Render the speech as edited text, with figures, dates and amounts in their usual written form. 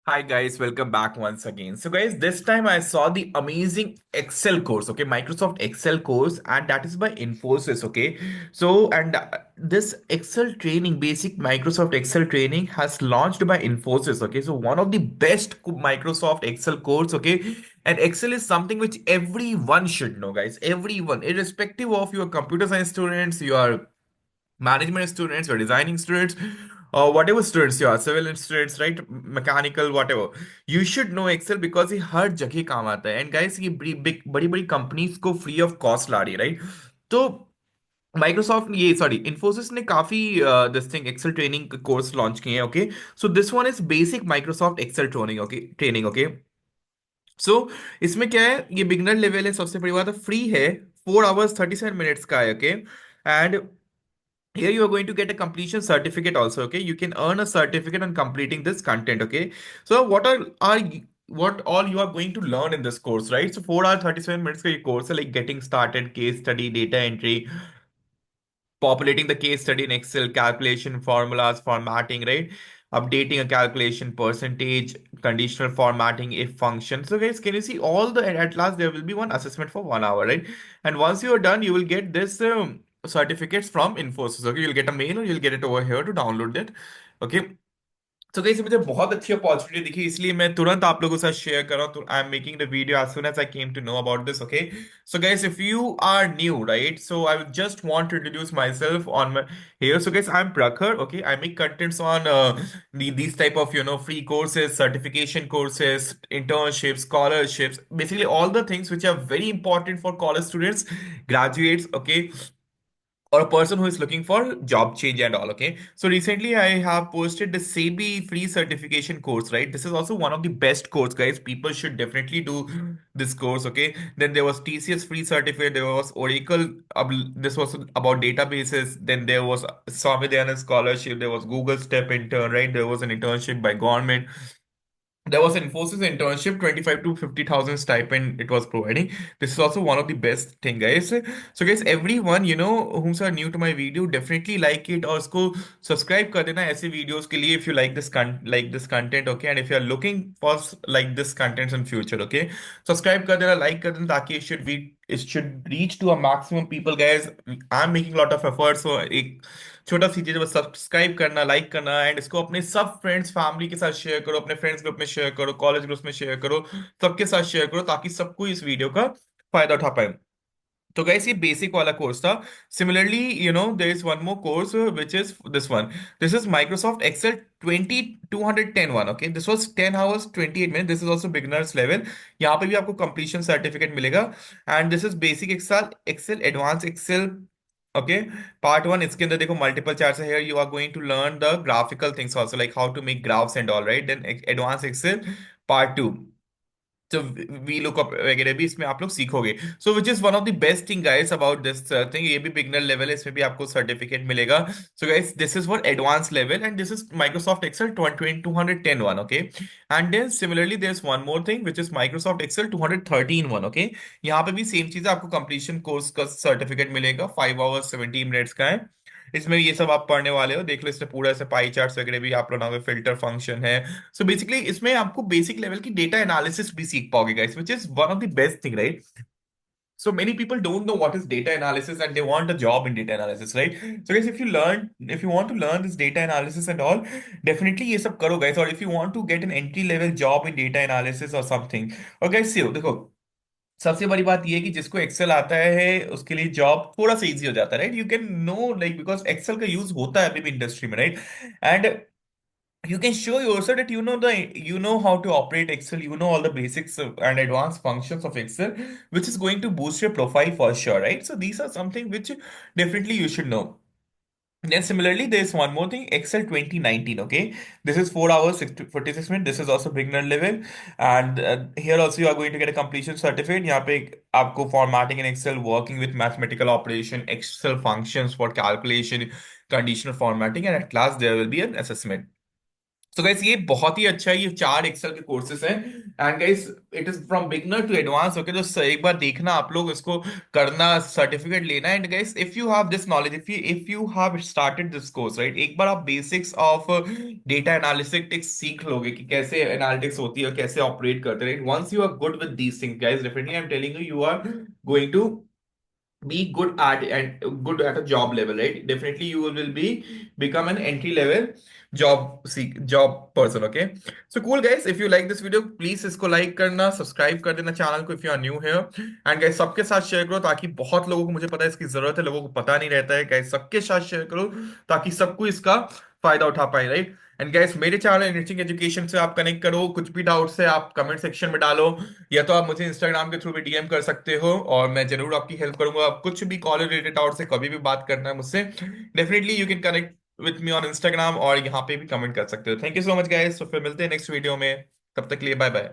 Hi guys, welcome back once again. So guys, this time I saw the amazing Excel course, okay, Microsoft Excel course, and that is by Infosys, okay. This Excel training, basic Microsoft Excel training has launched by Infosys, okay. So one of the best Microsoft Excel course, okay. And Excel is something which everyone should know, guys. Everyone, irrespective of your computer science students, your management students or designing students or whatever students you are, civil students, right, mechanical, whatever, you should know Excel because ये हर जगह काम आता है. And guys ये बड़ी बड़ी companies को free of cost ला रही है, राइट? तो माइक्रोसॉफ्ट, ये सॉरी, इन्फोसिस ने काफी this thing Excel training course launch किए हैं, okay. So this one is basic Microsoft Excel training, okay, training, okay. सो इसमें क्या है, ये बिगनर लेवल है, सबसे बड़ी बात है, फ्री है, 4 hours 37 minutes का है, okay. And here you are going to get a completion certificate also, okay. You can earn a certificate on completing this content, okay. So what all you are going to learn in this course, right? So 4 hour 37 minutes ka ye course hai, like getting started, case study, data entry, populating the case study in Excel, calculation formulas, formatting, right? Updating a calculation, percentage, conditional formatting, if function. So, guys, can you see all the, at last, there will be one assessment for 1 hour, right? And once you are done, you will get this certificates from Infosys. Okay, you'll get a mail or you'll get it over here to download it. Okay. तो कैसे मुझे बहुत अच्छी opportunity दिखी, इसलिए मैं तुरंत आप लोगों के साथ शेयर कर रहा हूँ. तो I am making the video as soon as I came to know about this, okay. So guys, if you are new, right, so I just want to introduce myself on my here. So guys, I'm Prakhar, okay. I make contents on these type of, free courses, certification courses, internships, scholarships, basically all the things which are very important for college students, graduates, okay, or a person who is looking for job change and all, okay. So recently I have posted the SEBI free certification course, right? This is also one of the best course, guys. People should definitely do this course, okay. Then there was TCS free certificate, there was Oracle, this was about databases, then there was Swamithananda scholarship, there was Google step intern, right? There was an internship by government, there was an Infosys internship, 25 to 50,000 stipend it was providing. This is also one of the best thing, guys. So guys, everyone, whom are new to my video, definitely like it और उसको subscribe कर देना ऐसे videos के लिए if you like this content, okay. And if you are looking for like this contents in future, okay, subscribe कर देना, like कर देना, ताकि it should reach to a maximum people, guys. I'm making a lot of efforts, so एक छोटा सी चीज बस subscribe करना, लाइक करना, एंड इसको अपने सब फ्रेंड्स फैमिली के साथ शेयर करो, अपने फ्रेंड्स ग्रुप में शेयर करो, कॉलेज ग्रुप में शेयर करो, सबके साथ शेयर करो, ताकि सबको इस वीडियो का फायदा उठा पाए. तो गाइस, ये बेसिक वाला कोर्स था. Similarly, there is one more course which is this one. This is Microsoft Excel 210 one, okay. This was 10 hours 28 minutes. This is also beginners level. यहाँ पे भी आपको कंप्लीशन सर्टिफिकेट मिलेगा. And this is basic Excel, Excel advance Excel, okay. Part one, इसके अंदर देखो multiple charts है. Here you are going to learn the graphical things also, like how to make graphs and all, right. Then advance Excel part two, तो V lookup वगैरह भी इसमें आप लोग सीखोगे. So which is one of the best thing, guys, about this thing. ये भी beginner level है, इसमें भी आपको सर्टिफिकेट मिलेगा. So guys, this is for advance level and this is Microsoft Excel 210 one, okay. And then similarly there is one more thing which is Microsoft Excel 213 one, okay. यहाँ पे भी same चीज है, आपको कंप्लीशन कोर्स का certificate मिलेगा, 5 hours 17 minutes का है. इसमें ये सब आप पढ़ने वाले हो, देख लो. इसमें पूरा ऐसे पाई चार्ट्स वगैरह भी आप लोगों फिल्टर फंक्शन है. सो बेसिकली इसमें आपको बेसिक लेवल की डेटा एनालिसिस भी सीख पाओगे, guys, which is one of the best thing, right. So many people don't know what is data analysis and they want a job in data analysis, right? So guys, if you want to learn this data analysis and all, definitely ये सब करो, guys. Or if you want to get an entry level job in data analysis or something, और guys, see, देखो, सबसे बड़ी बात ये है कि जिसको एक्सेल आता है उसके लिए जॉब थोड़ा सा इजी हो जाता है, right. You can know, like, because Excel का यूज होता है अभी भी इंडस्ट्री में, right. And you can show yourself that you know how to operate Excel, you know all the basics and advanced functions of Excel, which is going to boost your profile for sure, right? So these are something which definitely you should know. Then similarly, there's one more thing, Excel 2019, okay. This is 4 hours 46 minutes. This is also beginner level. And here also you are going to get a completion certificate. यहाँ पे आपको formatting in Excel, working with mathematical operation, Excel functions for calculation, conditional formatting, and at last there will be an assessment. So guys ये बहुत ही अच्छा है, ये 4 Excel के courses हैं। And guys it is from beginner to advance, okay. तो एक बार देखना आप लोग इसको, करना, सर्टिफिकेट लेना। And guys if you have this knowledge, if you have started this course, right, एक बार आप बेसिक्स ऑफ डेटा एनालिटिक्स सीख लोगे कि कैसे एनालिटिक्स होती है और कैसे ऑपरेट करते हैं, right. Once you are good with these things guys, definitely I am telling you, you are going to be good at and good at a job level, right? Definitely you will be become an entry level job person, okay? So cool guys, if you like this video, please इसको like करना, subscribe कर देना channel को if you are new here, and guys सबके साथ share करो ताकि बहुत लोगों को, मुझे पता है इसकी जरूरत है, लोगों को पता नहीं रहता है। guys सबके साथ share करो ताकि सबको इसका फायदा उठा पाए, राइट। एंड गाइस मेरे चैनल इंटरेस्टिंग एजुकेशन से आप कनेक्ट करो, कुछ भी डाउट्स है आप कमेंट सेक्शन में डालो, या तो आप मुझे इंस्टाग्राम के थ्रू भी डीएम कर सकते हो और मैं जरूर आपकी हेल्प करूंगा। आप कुछ भी कॉलेज रिलेटेड डाउट से कभी भी बात करना है मुझसे, definitely you can connect with me on Instagram, और यहाँ पे भी कमेंट कर सकते हो। Thank you so much guys, तो फिर मिलते हैं नेक्स्ट वीडियो में, तब तक के लिए बाय बाय।